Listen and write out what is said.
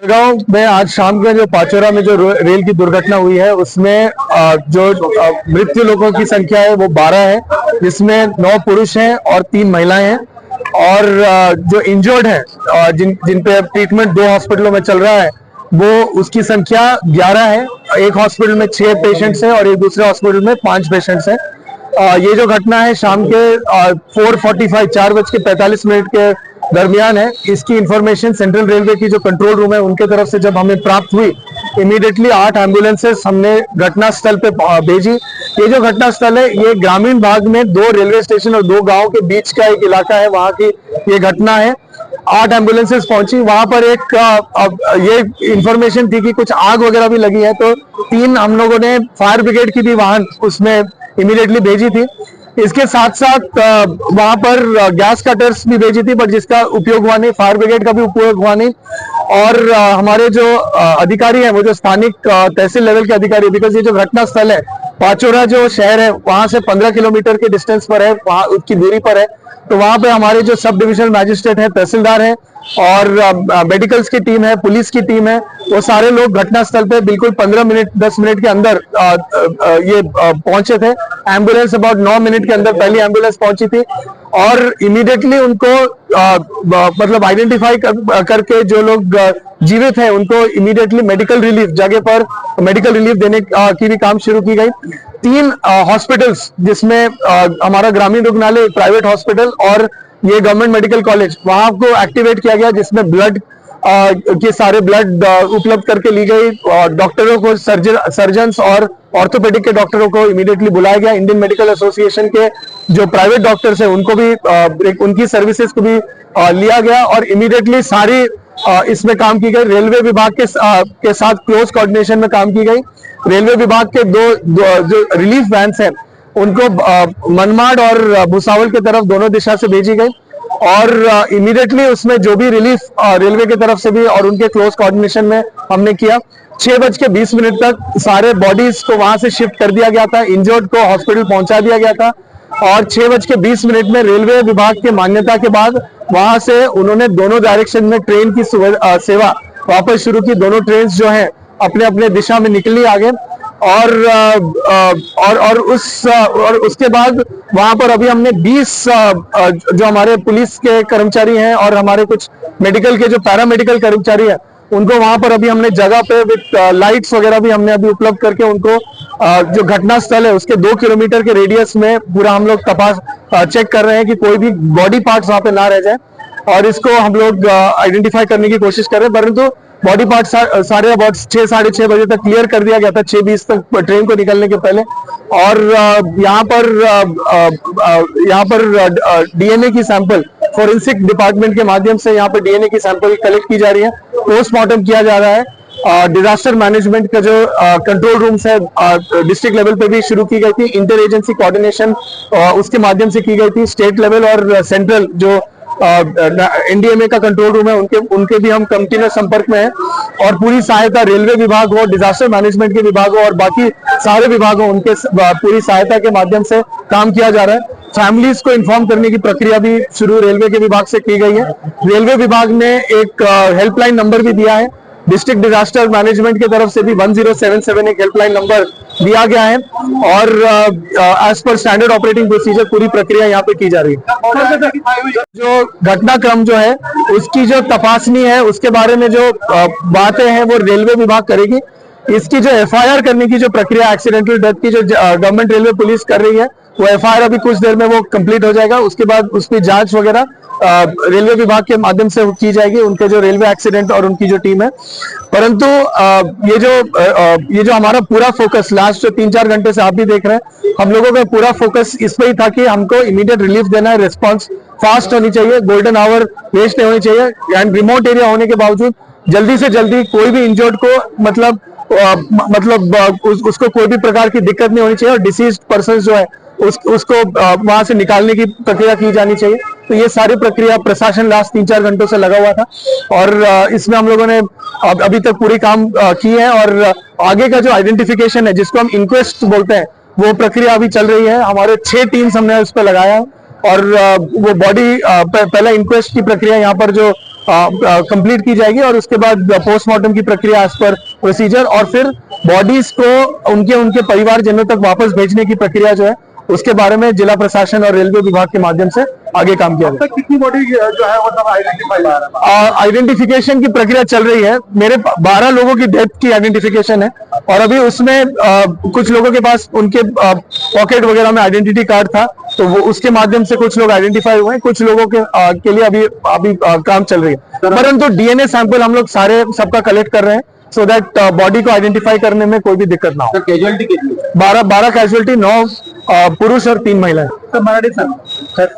गांव में आज शाम को जो पाचोरा में जो रेल की दुर्घटना हुई है उसमें जो मृत्यु लोगों की संख्या है वो 12 है, जिसमें 9 पुरुष हैं और 3 महिलाएं हैं। और जो इंजर्ड है जिन पे ट्रीटमेंट 2 हॉस्पिटलों में चल रहा है वो उसकी संख्या 11 है। एक हॉस्पिटल में 6 पेशेंट्स हैं और एक दूसरे हॉस्पिटल में 5 पेशेंट्स हैं। ये जो घटना है शाम के 4:45 के दरमियान है। इसकी इंफॉर्मेशन सेंट्रल रेलवे की जो कंट्रोल रूम है उनके तरफ से जब हमें प्राप्त हुई, इमीडिएटली 8 एम्बुलेंसेस हमने घटनास्थल पे भेजी। ये जो घटनास्थल है ये ग्रामीण भाग में 2 रेलवे स्टेशन और 2 गांव के बीच का एक इलाका है, वहां की ये घटना है। 8 एम्बुलेंसेस पहुंची वहां पर। एक ये इंफॉर्मेशन थी कि कुछ आग वगैरह भी लगी है, तो 3 हम लोगों ने फायर ब्रिगेड की भी वाहन उसमें इमीडिएटली भेजी थी। इसके साथ साथ वहां पर गैस कटर्स भी भेजी थी, बट जिसका उपयोग हुआ नहीं, फायर ब्रिगेड का भी उपयोग हुआ नहीं। और हमारे जो अधिकारी हैं वो जो स्थानिक तहसील लेवल के अधिकारी, बिकॉज ये जो घटना स्थल है पाचोरा जो शहर है वहां से 15 किलोमीटर के डिस्टेंस पर है, वहां उसकी दूरी पर है। तो वहां पे हमारे जो सब डिविजनल मैजिस्ट्रेट है, तहसीलदार है और मेडिकल्स की टीम है, पुलिस की टीम है, वो सारे लोग घटनास्थल पे बिल्कुल 10 मिनट के अंदर ये पहुंचे थे। एम्बुलेंस अबाउट 9 मिनट के अंदर पहली एम्बुलेंस पहुंची थी और इमीडिएटली उनको मतलब आइडेंटिफाई करके जो लोग जीवित है उनको इमीडिएटली मेडिकल रिलीफ जगह पर मेडिकल रिलीफ देने की भी काम शुरू की गई। 3 हॉस्पिटल्स जिसमें हमारा ग्रामीण रुग्णालय, प्राइवेट हॉस्पिटल और ये गवर्नमेंट मेडिकल कॉलेज, वहां को एक्टिवेट किया गया, जिसमें ब्लड के सारे ब्लड उपलब्ध करके ली गई। डॉक्टरों को, सर्जन्स और ऑर्थोपेडिक के डॉक्टरों को इमीडिएटली बुलाया गया। इंडियन मेडिकल एसोसिएशन के जो प्राइवेट डॉक्टर्स हैं उनको भी उनकी सर्विसेज को भी लिया गया और इमीडिएटली सारी इसमें काम की गई। रेलवे विभाग के साथ क्लोज कोऑर्डिनेशन में काम की गई। रेलवे विभाग के दो जो रिलीफ वैन्स हैं उनको मनमाड और भुसावल की तरफ दोनों दिशा से भेजी गई और इमीडिएटली उसमें जो भी रिलीफ रेलवे की तरफ से भी और उनके क्लोज कोऑर्डिनेशन में हमने किया। 6:20 तक सारे बॉडीज को वहां से शिफ्ट कर दिया गया था, इंजर्ड को हॉस्पिटल पहुंचा दिया गया था और 6:20 में रेलवे विभाग की मान्यता के बाद वहां से उन्होंने दोनों डायरेक्शन में ट्रेन की सेवा वापस शुरू की। दोनों ट्रेन जो है अपने अपने दिशा में निकली आगे और उसके बाद वहां पर अभी हमने 20 जो हमारे पुलिस के कर्मचारी हैं और हमारे कुछ मेडिकल के जो पैरामेडिकल कर्मचारी हैं उनको वहां पर अभी हमने जगह पे विद लाइट्स वगैरह भी हमने अभी उपलब्ध करके उनको जो घटना स्थल है उसके 2 किलोमीटर के रेडियस में पूरा हम लोग तपास चेक कर रहे हैं कि कोई भी बॉडी पार्ट्स वहां पे ना रह जाए और इसको हम लोग आइडेंटिफाई करने की कोशिश कर रहे हैं। परंतु बॉडी पार्ट सारे अबाउट 6 साढ़े 6 बजे तक क्लियर कर दिया गया था, 6:20 तक ट्रेन को निकलने के पहले। और यहाँ पर डीएनए की सैंपल फोरेंसिक डिपार्टमेंट के माध्यम से यहाँ पर डीएनए की सैंपल कलेक्ट की जा रही है, पोस्टमार्टम किया जा रहा है। डिजास्टर मैनेजमेंट का जो कंट्रोल रूम्स है डिस्ट्रिक्ट लेवल पे भी शुरू की गई थी। इंटर एजेंसी कोऑर्डिनेशन उसके माध्यम से की गई थी। स्टेट लेवल और सेंट्रल जो एनडीएमए का कंट्रोल रूम है उनके भी हम कंटिन्यूस संपर्क में हैं और पूरी सहायता रेलवे विभाग हो, डिजास्टर मैनेजमेंट के विभाग हो और बाकी सारे विभाग हो, उनके पूरी सहायता के माध्यम से काम किया जा रहा है। फैमिलीज को इन्फॉर्म करने की प्रक्रिया भी शुरू रेलवे के विभाग से की गई है। रेलवे विभाग ने एक हेल्पलाइन नंबर भी दिया है, डिस्ट्रिक्ट डिजास्टर मैनेजमेंट की तरफ से भी 1077 एक हेल्पलाइन नंबर दिया गया है और as per standard operating procedure पूरी प्रक्रिया यहाँ पे की जा रही है। जो घटनाक्रम जो है उसकी जो तपासनी है उसके बारे में जो बातें हैं वो रेलवे विभाग करेगी। इसकी जो एफआईआर करने की जो प्रक्रिया एक्सीडेंटल डेथ की जो गवर्नमेंट रेलवे पुलिस कर रही है वो एफआईआर अभी कुछ देर में वो कंप्लीट हो जाएगा। उसके बाद उसकी जांच वगैरह रेलवे विभाग के माध्यम से की जाएगी, उनके जो रेलवे एक्सीडेंट और उनकी जो टीम है। परंतु ये जो हमारा पूरा फोकस लास्ट जो 3-4 घंटे से आप भी देख रहे हैं, हम लोगों का पूरा फोकस इस पे ही था कि हमको इमीडिएट रिलीफ देना है, रिस्पांस फास्ट होनी चाहिए, गोल्डन आवर वेस्ट नहीं होनी चाहिए एंड रिमोट एरिया होने के बावजूद जल्दी से जल्दी कोई भी इंजर्ड को मतलब उसको कोई भी प्रकार की दिक्कत नहीं होनी चाहिए और डिसीज्ड पर्सन जो है उसको वहां से निकालने की प्रक्रिया की जानी चाहिए। तो ये सारी प्रक्रिया प्रशासन लास्ट 3-4 घंटों से लगा हुआ था और इसमें हम लोगों ने अभी तक पूरी काम की है और आगे का जो आइडेंटिफिकेशन है जिसको हम इंक्वेस्ट बोलते हैं वो प्रक्रिया अभी चल रही है। हमारे 6 टीम्स हमने उस पर लगाया और वो बॉडी पहला इंक्वेस्ट की प्रक्रिया यहाँ पर जो कंप्लीट की जाएगी और उसके बाद पोस्टमार्टम की प्रक्रिया एज पर प्रोसीजर और फिर बॉडीज को उनके उनके परिवारजनों तक वापस भेजने की प्रक्रिया जो है उसके बारे में जिला प्रशासन और रेलवे विभाग के माध्यम से आगे काम किया जाए। कितनी बॉडी जो है मतलब आइडेंटिफाई आइडेंटिफिकेशन की प्रक्रिया चल रही है। मेरे 12 लोगों की डेथ की आइडेंटिफिकेशन है और अभी उसमें कुछ लोगों के पास उनके पॉकेट वगैरह में आइडेंटिटी कार्ड था, तो वो उसके माध्यम से कुछ लोग आइडेंटिफाई हुए हैं, कुछ लोगों के लिए अभी काम चल रही है। परंतु डीएनए सैंपल हम लोग सारे सबका कलेक्ट कर रहे हैं सो दैट बॉडी को आइडेंटिफाई करने में कोई भी दिक्कत ना हो। कैजुअलिटी कितनी? 12 कैजुअलिटी, 9 पुरुष और 3 महिलाएं। मराठी सर